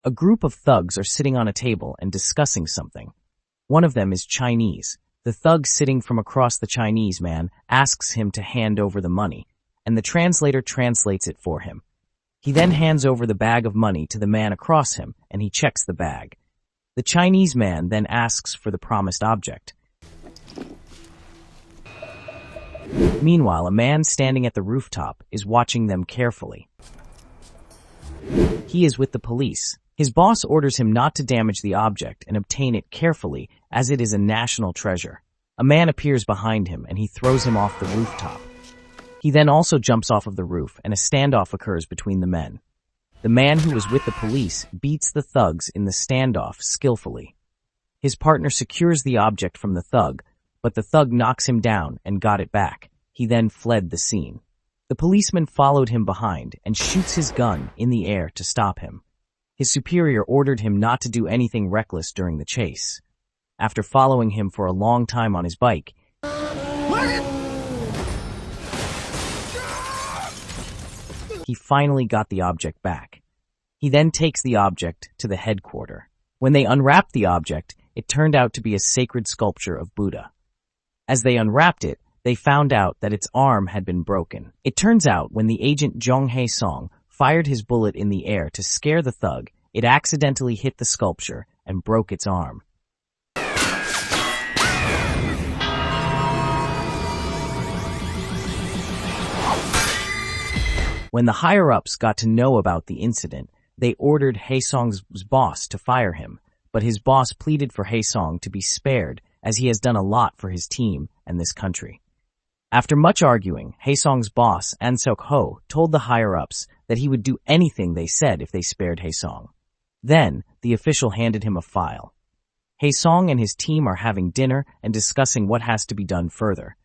A group of thugs are sitting on a table and discussing something. One of them is Chinese. The thug sitting from across the Chinese man asks him to hand over the money, and the translator translates it for him. He then hands over the bag of money to the man across him, and he checks the bag. The Chinese man then asks for the promised object. Meanwhile, a man standing at the rooftop is watching them carefully. He is with the police. His boss orders him not to damage the object and obtain it carefully, as it is a national treasure. A man appears behind him and he throws him off the rooftop. He then also jumps off of the roof and a standoff occurs between the men. The man who was with the police beats the thugs in the standoff skillfully. His partner secures the object from the thug, but the thug knocks him down and got it back. He then fled the scene. The policeman followed him behind and shoots his gun in the air to stop him. His superior ordered him not to do anything reckless during the chase. After following him for a long time on his bike, he finally got the object back. He then takes the object to the headquarters. When they unwrapped the object, it turned out to be a sacred sculpture of Buddha. As they unwrapped it, they found out that its arm had been broken. It turns out when the agent Jong Hae-song fired his bullet in the air to scare the thug, it accidentally hit the sculpture and broke its arm. When the higher-ups got to know about the incident, they ordered Hae-song's boss to fire him, but his boss pleaded for Hae-song to be spared as he has done a lot for his team and this country. After much arguing, Hae-song's boss, An Seok-ho, told the higher-ups that he would do anything they said if they spared Hae-song. Then, the official handed him a file. Hae-song and his team are having dinner and discussing what has to be done further.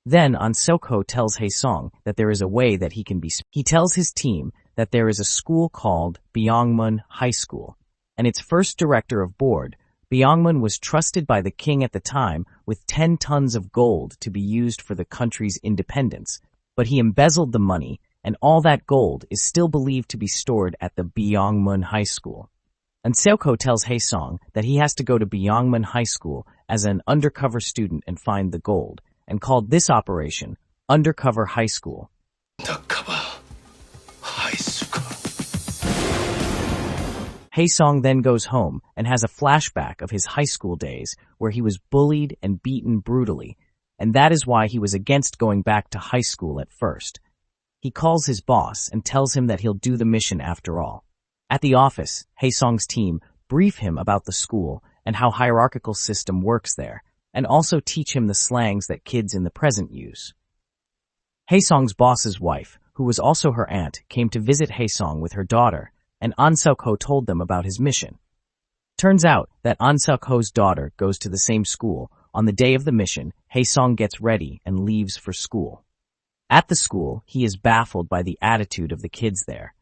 Then, An Seok-ho tells Hae-song that there is a way that he can be spared. He tells his team that there is a school called Byongmun High School, and its first director of board, Byongmun, was trusted by the king at the time with 10 tons of gold to be used for the country's independence, but he embezzled the money, and all that gold is still believed to be stored at the Byongmun High School. And Seok-ho tells Hae-song that he has to go to Byongmun High School as an undercover student and find the gold, and called this operation Undercover High School. Undercover High School. Hae-song then goes home and has a flashback of his high school days where he was bullied and beaten brutally, and that is why he was against going back to high school at first. He calls his boss and tells him that he'll do the mission after all. At the office, Hae-song's team brief him about the school and how hierarchical system works there, and also teach him the slangs that kids in the present use. Hae-song's boss's wife, who was also her aunt, came to visit Hae-song with her daughter, and An Seok-ho told them about his mission. Turns out that An Seok-ho's daughter goes to the same school. On the day of the mission, Hae-song gets ready and leaves for school. At the school, he is baffled by the attitude of the kids there.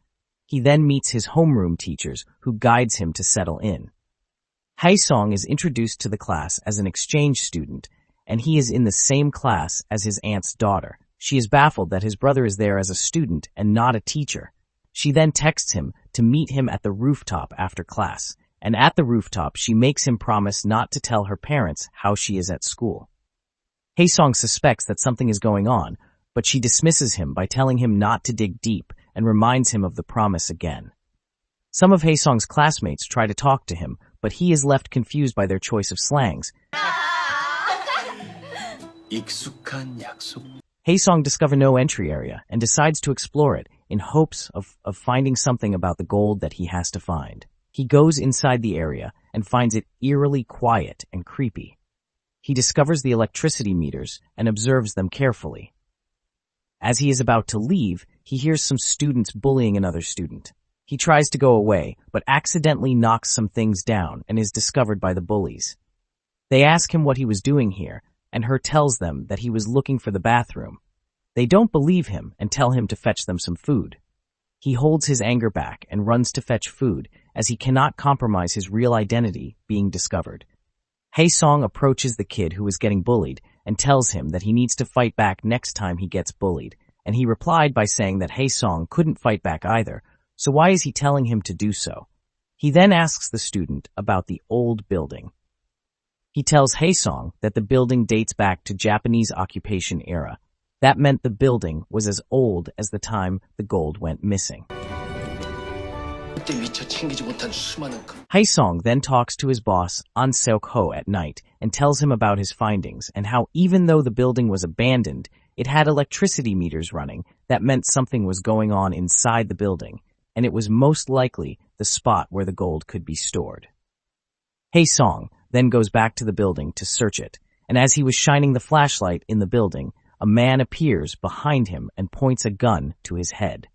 He then meets his homeroom teachers, who guides him to settle in. Hae-song is introduced to the class as an exchange student, and he is in the same class as his aunt's daughter. She is baffled that his brother is there as a student and not a teacher. She then texts him to meet him at the rooftop after class, and at the rooftop she makes him promise not to tell her parents how she is at school. Hae-song suspects that something is going on, but she dismisses him by telling him not to dig deep and reminds him of the promise again. Some of Hae-song's classmates try to talk to him, but he is left confused by their choice of slangs. 익숙한 약속. Hae-song discovers no entry area and decides to explore it in hopes of finding something about the gold that he has to find. He goes inside the area and finds it eerily quiet and creepy. He discovers the electricity meters and observes them carefully. As he is about to leave, he hears some students bullying another student. He tries to go away, but accidentally knocks some things down and is discovered by the bullies. They ask him what he was doing here, and he tells them that he was looking for the bathroom. They don't believe him and tell him to fetch them some food. He holds his anger back and runs to fetch food, as he cannot compromise his real identity being discovered. Hae-song approaches the kid who is getting bullied and tells him that he needs to fight back next time he gets bullied, and he replied by saying that Hae-song couldn't fight back either, so why is he telling him to do so? He then asks the student about the old building. He tells Haesong that the building dates back to Japanese occupation era. That meant the building was as old as the time the gold went missing. Haesong then talks to his boss, An Seok-ho, at night and tells him about his findings and how even though the building was abandoned, it had electricity meters running. That meant something was going on inside the building, and it was most likely the spot where the gold could be stored. Haesong then goes back to the building to search it, and as he was shining the flashlight in the building, a man appears behind him and points a gun to his head.